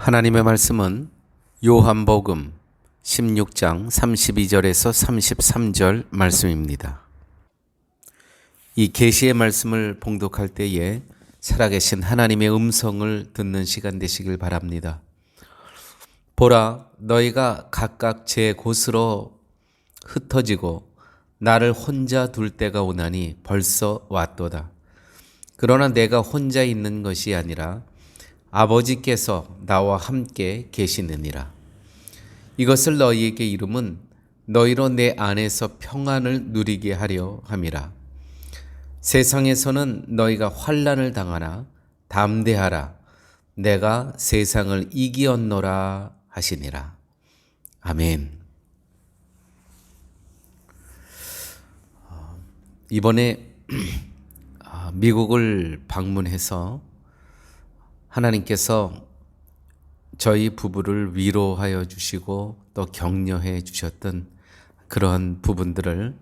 하나님의 말씀은 요한복음 16장 32절에서 33절 말씀입니다. 이 계시의 말씀을 봉독할 때에 살아계신 하나님의 음성을 듣는 시간 되시길 바랍니다. 보라, 너희가 각각 제 곳으로 흩어지고 나를 혼자 둘 때가 오나니 벌써 왔도다. 그러나 내가 혼자 있는 것이 아니라 아버지께서 나와 함께 계시느니라. 이것을 너희에게 이름은 너희로 내 안에서 평안을 누리게 하려 함이라. 세상에서는 너희가 환난을 당하나 담대하라. 내가 세상을 이기었노라 하시니라. 아멘. 이번에 미국을 방문해서 하나님께서 저희 부부를 위로하여 주시고 또 격려해 주셨던 그런 부분들을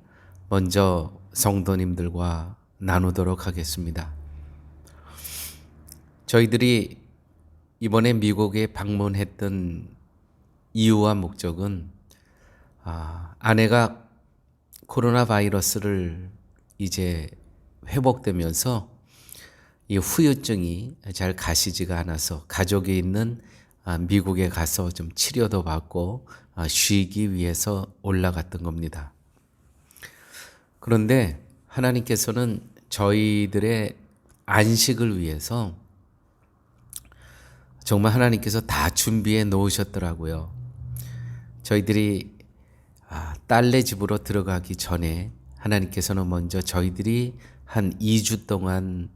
먼저 성도님들과 나누도록 하겠습니다. 저희들이 이번에 미국에 방문했던 이유와 목적은 아내가 코로나 바이러스를 이제 회복되면서 이 후유증이 잘 가시지가 않아서 가족이 있는 미국에 가서 좀 치료도 받고 쉬기 위해서 올라갔던 겁니다. 그런데 하나님께서는 저희들의 안식을 위해서 정말 하나님께서 다 준비해 놓으셨더라고요. 저희들이 딸네 집으로 들어가기 전에 하나님께서는 먼저 저희들이 한 2주 동안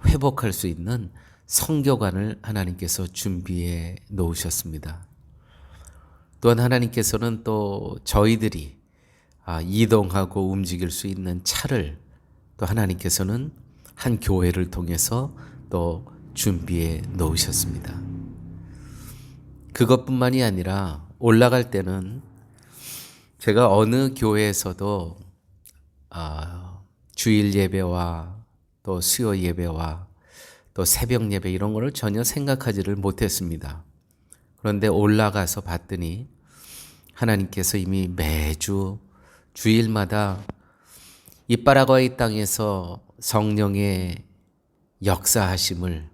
회복할 수 있는 성교관을 하나님께서 준비해 놓으셨습니다. 또한 하나님께서는 또 저희들이 이동하고 움직일 수 있는 차를 또 하나님께서는 한 교회를 통해서 또 준비해 놓으셨습니다. 그것뿐만이 아니라 올라갈 때는 제가 어느 교회에서도 주일 예배와 또 수요 예배와 또 새벽 예배 이런 거를 전혀 생각하지를 못했습니다. 그런데 올라가서 봤더니 하나님께서 이미 매주 주일마다 이 파라과이 땅에서 성령의 역사하심을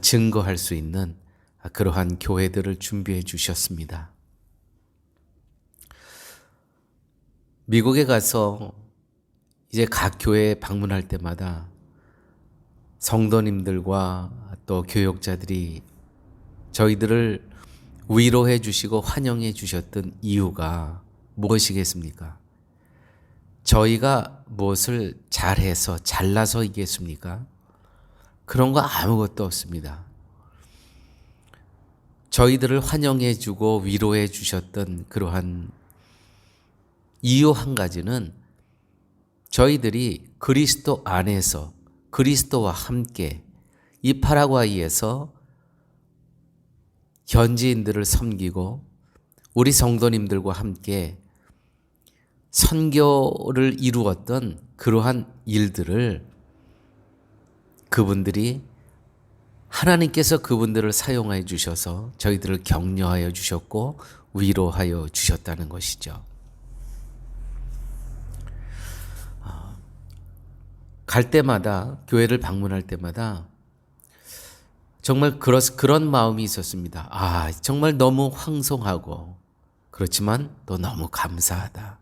증거할 수 있는 그러한 교회들을 준비해 주셨습니다. 미국에 가서 이제 각 교회에 방문할 때마다 성도님들과 또 교역자들이 저희들을 위로해 주시고 환영해 주셨던 이유가 무엇이겠습니까? 저희가 무엇을 잘해서 잘나서이겠습니까? 그런 거 아무것도 없습니다. 저희들을 환영해 주고 위로해 주셨던 그러한 이유 한 가지는 저희들이 그리스도 안에서 그리스도와 함께 이 파라과이에서 현지인들을 섬기고 우리 성도님들과 함께 선교를 이루었던 그러한 일들을 그분들이 하나님께서 그분들을 사용하여 주셔서 저희들을 격려하여 주셨고 위로하여 주셨다는 것이죠. 갈 때마다 교회를 방문할 때마다 정말 그런 마음이 있었습니다. 정말 너무 황송하고 그렇지만 또 너무 감사하다.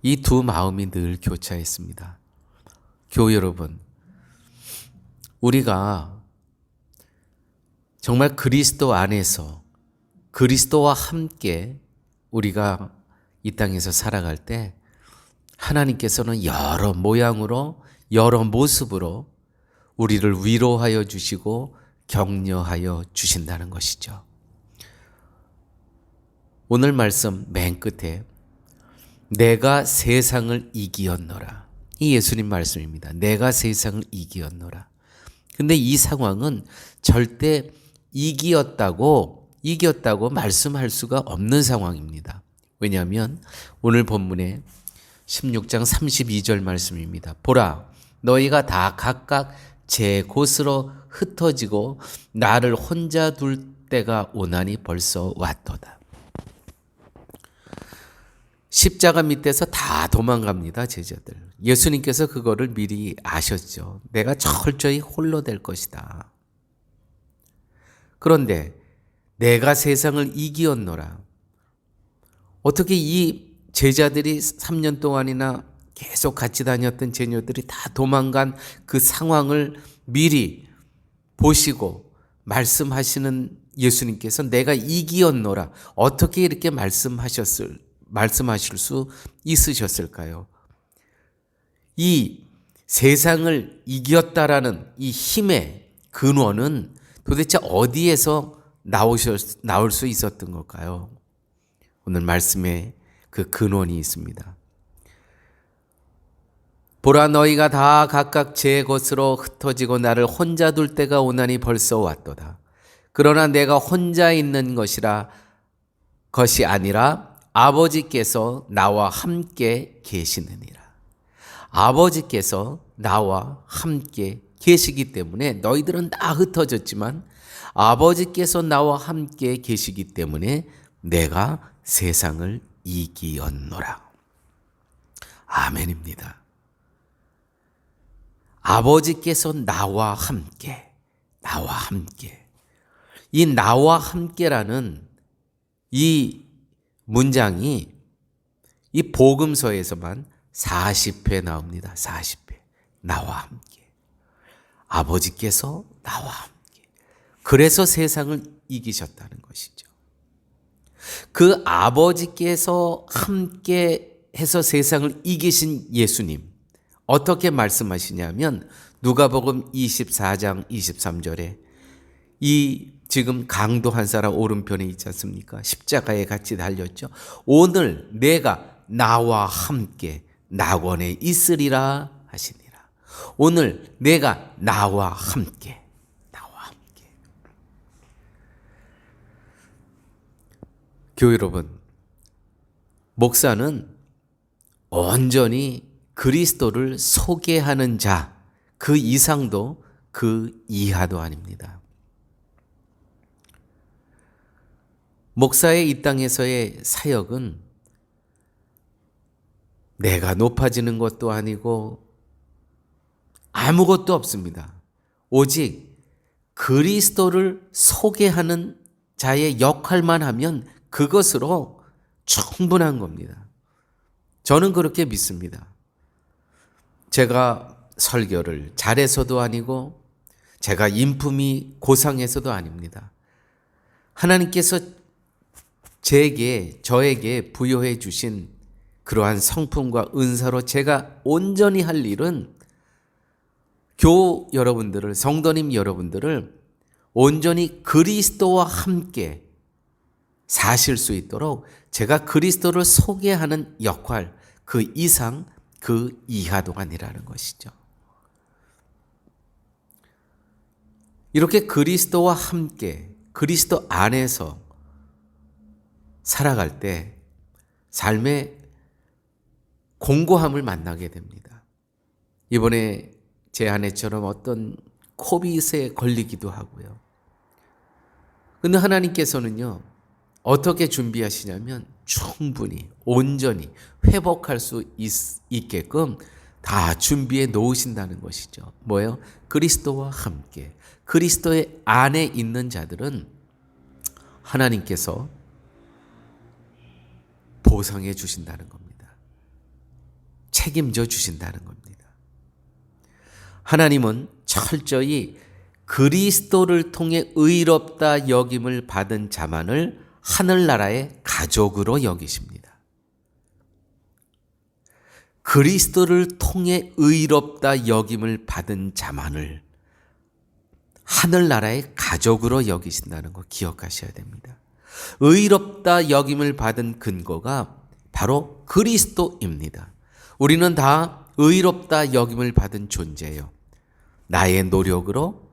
이 두 마음이 늘 교차했습니다. 교회 여러분, 우리가 정말 그리스도 안에서 그리스도와 함께 우리가 이 땅에서 살아갈 때 하나님께서는 여러 모양으로 여러 모습으로 우리를 위로하여 주시고 격려하여 주신다는 것이죠. 오늘 말씀 맨 끝에 내가 세상을 이기었노라. 이 예수님 말씀입니다. 내가 세상을 이기었노라. 근데 이 상황은 절대 이겼다고 말씀할 수가 없는 상황입니다. 왜냐하면 오늘 본문에 16장 32절 말씀입니다. 보라, 너희가 다 각각 제 곳으로 흩어지고 나를 혼자 둘 때가 오나니 벌써 왔도다. 십자가 밑에서 다 도망갑니다, 제자들. 예수님께서 그거를 미리 아셨죠. 내가 철저히 홀로 될 것이다. 그런데 내가 세상을 이기었노라. 어떻게 이 제자들이 3년 동안이나 계속 같이 다녔던 제녀들이 다 도망간 그 상황을 미리 보시고 말씀하시는 예수님께서 내가 이기었노라. 어떻게 이렇게 말씀하실 수 있으셨을까요? 이 세상을 이겼다라는 이 힘의 근원은 도대체 어디에서 나올 수 있었던 걸까요? 오늘 말씀에 그 근원이 있습니다. 보라, 너희가 다 각각 제 것으로 흩어지고 나를 혼자 둘 때가 오나니 벌써 왔도다. 그러나 내가 혼자 있는 것이 아니라 아버지께서 나와 함께 계시느니라. 아버지께서 나와 함께 계시기 때문에 너희들은 다 흩어졌지만 아버지께서 나와 함께 계시기 때문에 내가 세상을 이기었노라. 아멘입니다. 아버지께서 나와 함께. 이 나와 함께라는 이 문장이 이 복음서에서만 40회 나옵니다. 40회. 나와 함께. 아버지께서 나와 함께. 그래서 세상을 이기셨다는 것이죠. 그 아버지께서 함께 해서 세상을 이기신 예수님. 어떻게 말씀하시냐면 누가복음 24장 23절에 이 지금 강도 한 사람 오른편에 있지 않습니까? 십자가에 같이 달렸죠. 오늘 내가 나와 함께 낙원에 있으리라 하시니라. 오늘 내가 나와 함께. 교회 여러분, 목사는 온전히 그리스도를 소개하는 자, 그 이상도 그 이하도 아닙니다. 목사의 이 땅에서의 사역은 내가 높아지는 것도 아니고 아무것도 없습니다. 오직 그리스도를 소개하는 자의 역할만 하면 그것으로 충분한 겁니다. 저는 그렇게 믿습니다. 제가 설교를 잘해서도 아니고 제가 인품이 고상해서도 아닙니다. 하나님께서 저에게 부여해 주신 그러한 성품과 은사로 제가 온전히 할 일은 교우 여러분들을, 성도님 여러분들을 온전히 그리스도와 함께 사실 수 있도록 제가 그리스도를 소개하는 역할, 그 이상 그 이하도 아니라는 것이죠. 이렇게 그리스도와 함께 그리스도 안에서 살아갈 때 삶의 공고함을 만나게 됩니다. 이번에 제 아내처럼 어떤 코빗에 걸리기도 하고요. 근데 하나님께서는요, 어떻게 준비하시냐면 충분히 온전히 회복할 수 있게끔 다 준비해 놓으신다는 것이죠. 뭐예요? 그리스도와 함께. 그리스도의 안에 있는 자들은 하나님께서 보상해 주신다는 겁니다. 책임져 주신다는 겁니다. 하나님은 철저히 그리스도를 통해 의롭다 여김을 받은 자만을 하늘나라의 가족으로 여기십니다. 그리스도를 통해 의롭다 여김을 받은 자만을 하늘나라의 가족으로 여기신다는 거 기억하셔야 됩니다. 의롭다 여김을 받은 근거가 바로 그리스도입니다. 우리는 다 의롭다 여김을 받은 존재예요. 나의 노력으로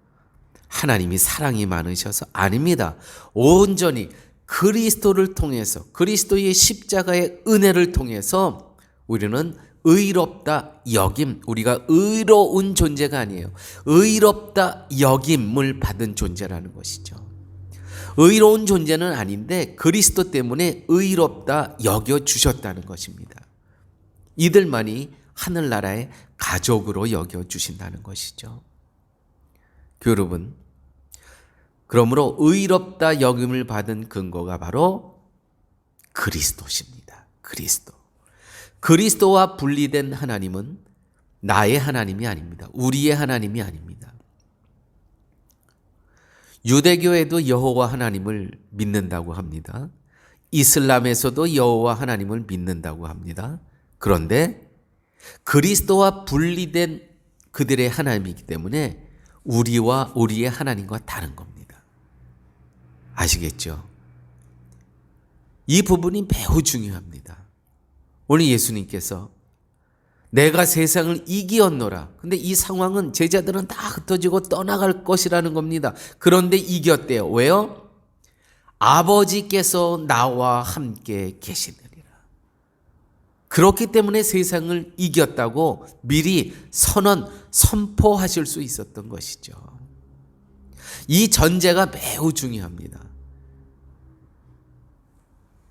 하나님이 사랑이 많으셔서 아닙니다. 온전히 그리스도를 통해서, 그리스도의 십자가의 은혜를 통해서 우리는 의롭다 여김, 우리가 의로운 존재가 아니에요. 의롭다 여김을 받은 존재라는 것이죠. 의로운 존재는 아닌데 그리스도 때문에 의롭다 여겨주셨다는 것입니다. 이들만이 하늘나라의 가족으로 여겨주신다는 것이죠. 여러분, 그러므로 의롭다 여김을 받은 근거가 바로 그리스도십니다. 그리스도. 그리스도와 분리된 하나님은 나의 하나님이 아닙니다. 우리의 하나님이 아닙니다. 유대교에도 여호와 하나님을 믿는다고 합니다. 이슬람에서도 여호와 하나님을 믿는다고 합니다. 그런데 그리스도와 분리된 그들의 하나님이기 때문에 우리와 우리의 하나님과 다른 겁니다. 아시겠죠? 이 부분이 매우 중요합니다. 오늘 예수님께서 내가 세상을 이기었노라. 근데 이 상황은 제자들은 다 흩어지고 떠나갈 것이라는 겁니다. 그런데 이겼대요. 왜요? 아버지께서 나와 함께 계시느니라. 그렇기 때문에 세상을 이겼다고 미리 선포하실 수 있었던 것이죠. 이 전제가 매우 중요합니다.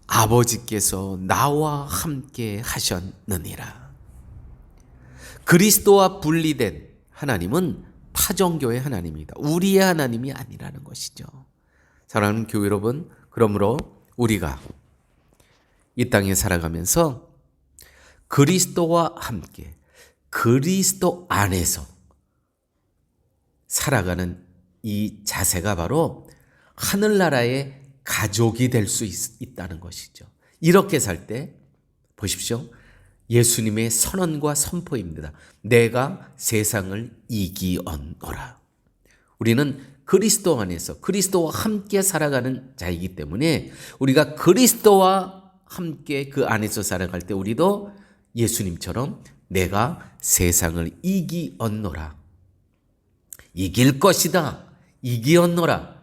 아버지께서 나와 함께 하셨느니라. 그리스도와 분리된 하나님은 타종교의 하나님입니다. 우리의 하나님이 아니라는 것이죠. 사랑하는 교회 여러분, 그러므로 우리가 이 땅에 살아가면서 그리스도와 함께 그리스도 안에서 살아가는 이 자세가 바로 하늘나라의 가족이 될 수 있다는 것이죠. 이렇게 살 때 보십시오. 예수님의 선언과 선포입니다. 내가 세상을 이기었노라. 우리는 그리스도 안에서 그리스도와 함께 살아가는 자이기 때문에 우리가 그리스도와 함께 그 안에서 살아갈 때 우리도 예수님처럼 내가 세상을 이기었노라. 이길 것이다. 이기었노라.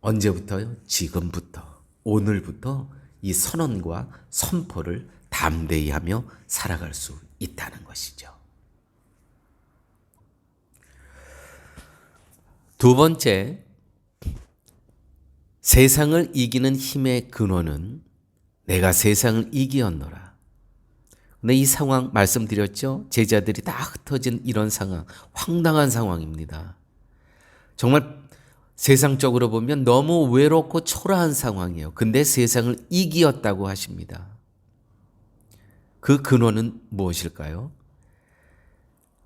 언제부터요? 지금부터, 오늘부터 이 선언과 선포를 담대히 하며 살아갈 수 있다는 것이죠. 두 번째, 세상을 이기는 힘의 근원은 내가 세상을 이기었노라. 근데 이 상황 말씀드렸죠? 제자들이 다 흩어진 이런 상황, 황당한 상황입니다. 정말 세상적으로 보면 너무 외롭고 초라한 상황이에요. 근데 세상을 이기었다고 하십니다. 그 근원은 무엇일까요?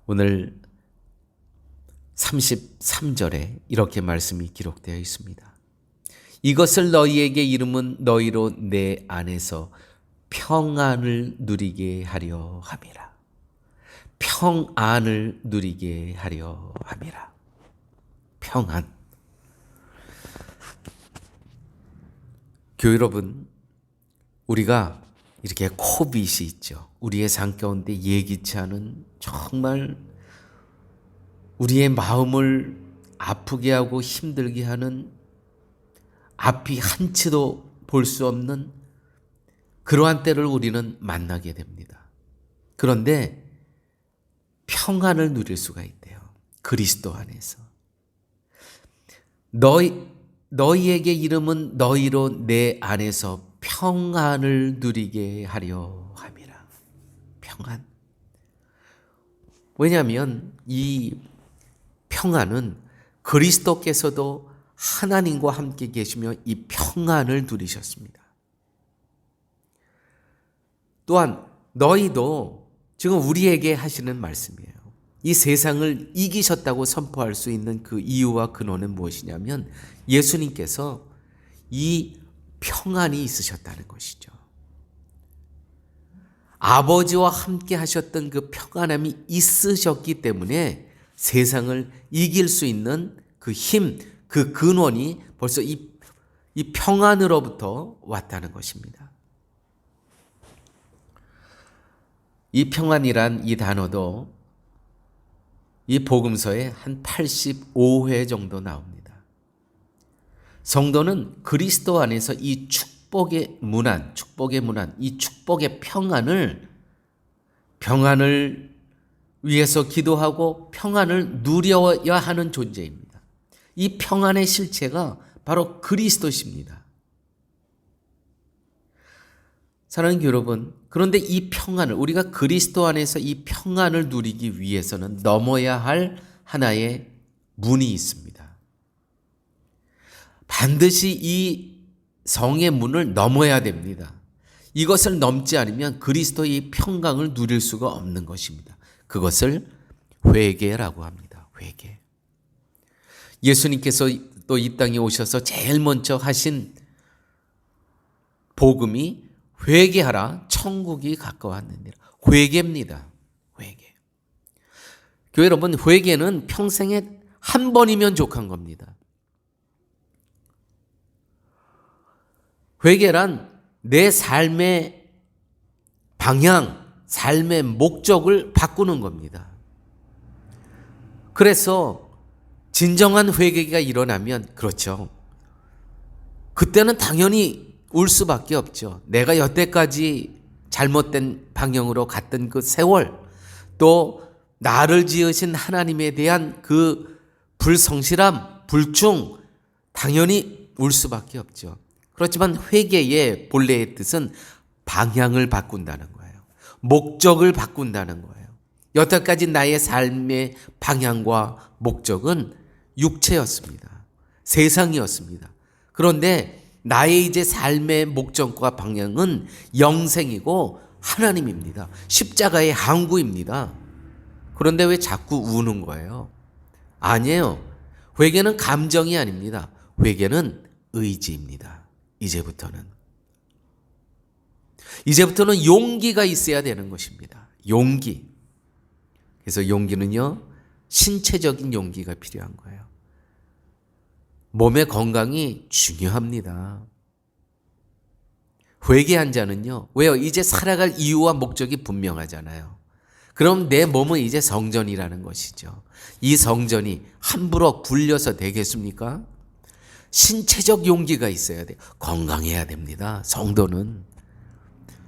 오늘 33절에 이렇게 말씀이 기록되어 있습니다. 이것을 너희에게 이름은 너희로 내 안에서 평안을 누리게 하려 함이라. 평안을 누리게 하려 함이라. 평안. 교회 여러분, 우리가 이렇게 코빗이 있죠. 우리의 삶 가운데 예기치 않은 정말 우리의 마음을 아프게 하고 힘들게 하는 앞이 한치도 볼 수 없는 그러한 때를 우리는 만나게 됩니다. 그런데 평안을 누릴 수가 있대요. 그리스도 안에서. 너희에게 이름은 너희로 내 안에서 평안을 누리게 하려 함이라. 평안. 왜냐하면 이 평안은 그리스도께서도 하나님과 함께 계시며 이 평안을 누리셨습니다. 또한 너희도 지금 우리에게 하시는 말씀이에요. 이 세상을 이기셨다고 선포할 수 있는 그 이유와 근원은 무엇이냐면 예수님께서 이 평안이 있으셨다는 것이죠. 아버지와 함께 하셨던 그 평안함이 있으셨기 때문에 세상을 이길 수 있는 그 힘, 그 근원이 벌써 이 평안으로부터 왔다는 것입니다. 이 평안이란 이 단어도 이 복음서에 한 85회 정도 나옵니다. 성도는 그리스도 안에서 이 축복의 문안, 이 축복의 평안을 평안을 위해서 기도하고 평안을 누려야 하는 존재입니다. 이 평안의 실체가 바로 그리스도십니다. 사랑하는 여러분, 그런데 이 평안을, 우리가 그리스도 안에서 이 평안을 누리기 위해서는 넘어야 할 하나의 문이 있습니다. 반드시 이 성의 문을 넘어야 됩니다. 이것을 넘지 않으면 그리스도의 평강을 누릴 수가 없는 것입니다. 그것을 회개라고 합니다. 회개. 예수님께서 또 이 땅에 오셔서 제일 먼저 하신 복음이 회개하라, 천국이 가까웠느니라. 회개입니다. 회개. 교회 여러분, 회개는 평생에 한 번이면 족한 겁니다. 회개란 내 삶의 방향, 삶의 목적을 바꾸는 겁니다. 그래서 진정한 회개가 일어나면, 그렇죠, 그때는 당연히 울 수밖에 없죠. 내가 여태까지 잘못된 방향으로 갔던 그 세월, 또 나를 지으신 하나님에 대한 그 불성실함, 불충, 당연히 울 수밖에 없죠. 그렇지만 회개의 본래의 뜻은 방향을 바꾼다는 거예요. 목적을 바꾼다는 거예요. 여태까지 나의 삶의 방향과 목적은 육체였습니다. 세상이었습니다. 그런데 나의 이제 삶의 목적과 방향은 영생이고 하나님입니다. 십자가의 항구입니다. 그런데 왜 자꾸 우는 거예요? 아니에요. 회개는 감정이 아닙니다. 회개는 의지입니다. 이제부터는 용기가 있어야 되는 것입니다. 용기. 그래서 용기는요, 신체적인 용기가 필요한 거예요. 몸의 건강이 중요합니다. 회개한 자는요, 왜요? 이제 살아갈 이유와 목적이 분명하잖아요. 그럼 내 몸은 이제 성전이라는 것이죠. 이 성전이 함부로 굴려서 되겠습니까? 신체적 용기가 있어야 돼요. 건강해야 됩니다.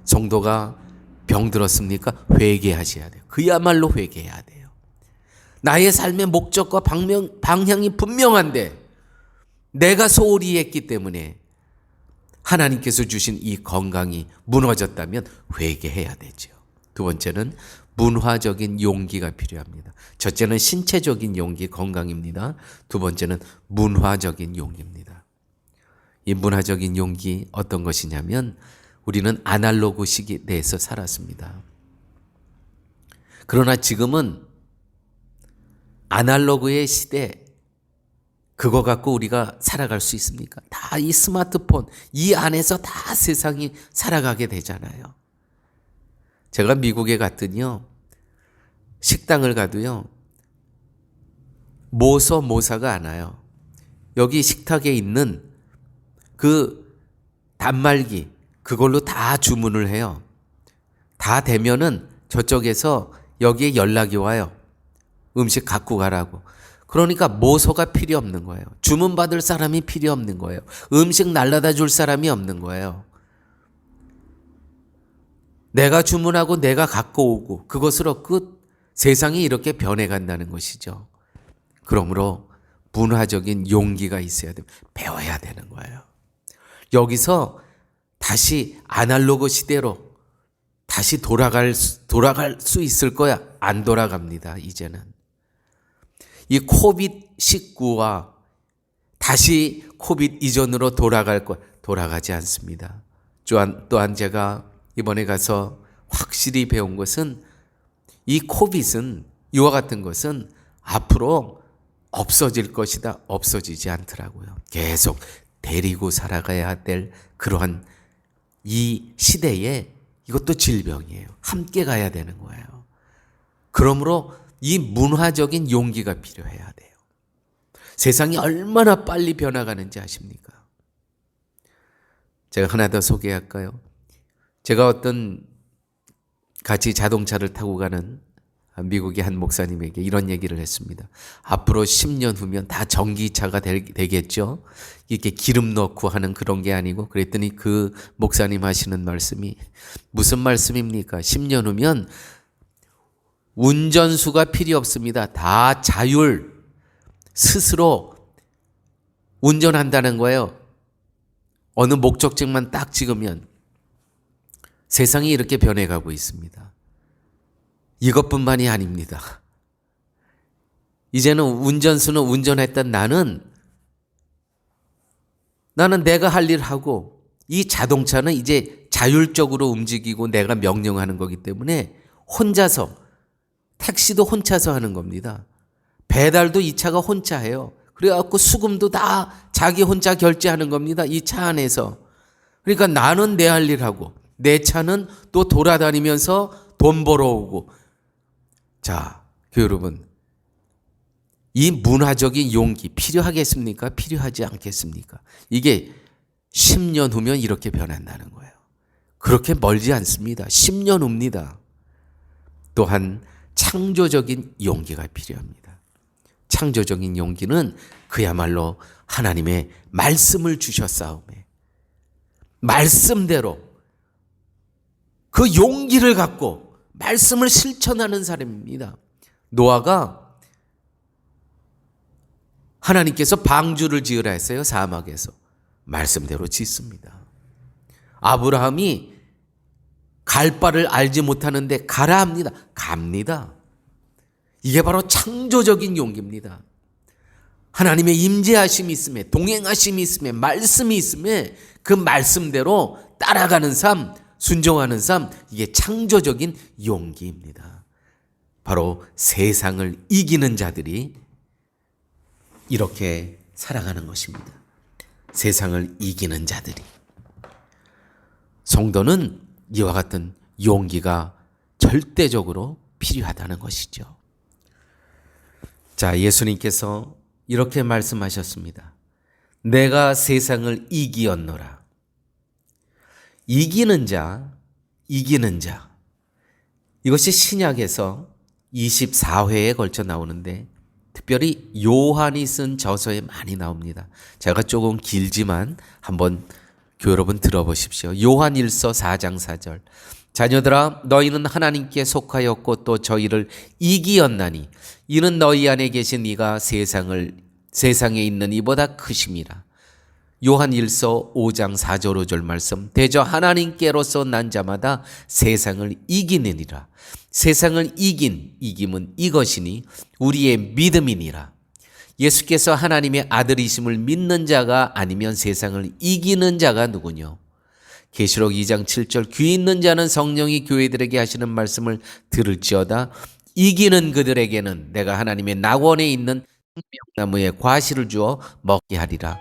성도가 병들었습니까? 회개하셔야 돼요. 그야말로 회개해야 돼요. 나의 삶의 목적과 방향이 분명한데 내가 소홀히 했기 때문에 하나님께서 주신 이 건강이 무너졌다면 회개해야 되죠. 두 번째는 문화적인 용기가 필요합니다. 첫째는 신체적인 용기, 건강입니다. 두 번째는 문화적인 용기입니다. 이 문화적인 용기 어떤 것이냐면, 우리는 아날로그 시기 내에서 살았습니다. 그러나 지금은 아날로그의 시대, 그거 갖고 우리가 살아갈 수 있습니까? 다 이 스마트폰, 이 안에서 다 세상이 살아가게 되잖아요. 제가 미국에 갔더니요, 식당을 가도요, 모사가 안 와요. 여기 식탁에 있는 그 단말기, 그걸로 다 주문을 해요. 다 되면은 저쪽에서 여기에 연락이 와요. 음식 갖고 가라고. 그러니까 모서가 필요 없는 거예요. 주문받을 사람이 필요 없는 거예요. 음식 날라다 줄 사람이 없는 거예요. 내가 주문하고 내가 갖고 오고, 그것으로 끝. 세상이 이렇게 변해간다는 것이죠. 그러므로 문화적인 용기가 있어야 돼요. 배워야 되는 거예요. 여기서 다시 아날로그 시대로 다시 돌아갈 수 있을 거야? 안 돌아갑니다. 이제는. 이 코비드19와 다시 코비드 이전으로 돌아갈 거야? 돌아가지 않습니다. 또한 제가 이번에 가서 확실히 배운 것은, 이 코빗은, 이와 같은 것은 앞으로 없어질 것이다. 없어지지 않더라고요. 계속 데리고 살아가야 될 그러한 이 시대에, 이것도 질병이에요. 함께 가야 되는 거예요. 그러므로 이 문화적인 용기가 필요해야 돼요. 세상이 얼마나 빨리 변화가는지 아십니까? 제가 하나 더 소개할까요? 제가 같이 자동차를 타고 가는 미국의 한 목사님에게 이런 얘기를 했습니다. 앞으로 10년 후면 다 전기차가 되겠죠? 이렇게 기름 넣고 하는 그런 게 아니고, 그랬더니 그 목사님 하시는 말씀이 무슨 말씀입니까? 10년 후면 운전수가 필요 없습니다. 다 자율 스스로 운전한다는 거예요. 어느 목적지만 딱 찍으면. 세상이 이렇게 변해가고 있습니다. 이것뿐만이 아닙니다. 이제는 운전수는 운전했던 나는 내가 할 일 하고, 이 자동차는 이제 자율적으로 움직이고 내가 명령하는 거기 때문에 혼자서, 택시도 혼자서 하는 겁니다. 배달도 이 차가 혼자 해요. 그래갖고 수금도 다 자기 혼자 결제하는 겁니다. 이 차 안에서. 그러니까 나는 내 할 일 하고 내 차는 또 돌아다니면서 돈 벌어오고. 자, 여러분, 이 문화적인 용기 필요하겠습니까? 필요하지 않겠습니까? 이게 10년 후면 이렇게 변한다는 거예요. 그렇게 멀지 않습니다. 10년 후입니다. 또한 창조적인 용기가 필요합니다. 창조적인 용기는 그야말로 하나님의 말씀을 주셨사오매 말씀대로 그 용기를 갖고 말씀을 실천하는 사람입니다. 노아가 하나님께서 방주를 지으라 했어요. 사막에서. 말씀대로 짓습니다. 아브라함이 갈 바를 알지 못하는데 가라 합니다. 갑니다. 이게 바로 창조적인 용기입니다. 하나님의 임재하심이 있음에, 동행하심이 있음에, 말씀이 있음에 그 말씀대로 따라가는 삶, 순종하는 삶, 이게 창조적인 용기입니다. 바로 세상을 이기는 자들이 이렇게 살아가는 것입니다. 세상을 이기는 자들이. 성도는 이와 같은 용기가 절대적으로 필요하다는 것이죠. 자, 예수님께서 이렇게 말씀하셨습니다. 내가 세상을 이기었노라. 이기는 자. 이것이 신약에서 24회에 걸쳐 나오는데 특별히 요한이 쓴 저서에 많이 나옵니다. 제가 조금 길지만 한번 여러분 들어보십시오. 요한 1서 4장 4절. 자녀들아, 너희는 하나님께 속하였고 또 저희를 이기었나니 이는 너희 안에 계신 이가 세상에 있는 이보다 크심이라. 요한 1서 5장 4절 5절 말씀. 대저 하나님께로서 난 자마다 세상을 이기느니라. 세상을 이김은 이것이니 우리의 믿음이니라. 예수께서 하나님의 아들이심을 믿는 자가 아니면 세상을 이기는 자가 누구뇨? 계시록 2장 7절. 귀 있는 자는 성령이 교회들에게 하시는 말씀을 들을지어다. 이기는 그들에게는 내가 하나님의 낙원에 있는 생명나무의 과실을 주어 먹게 하리라.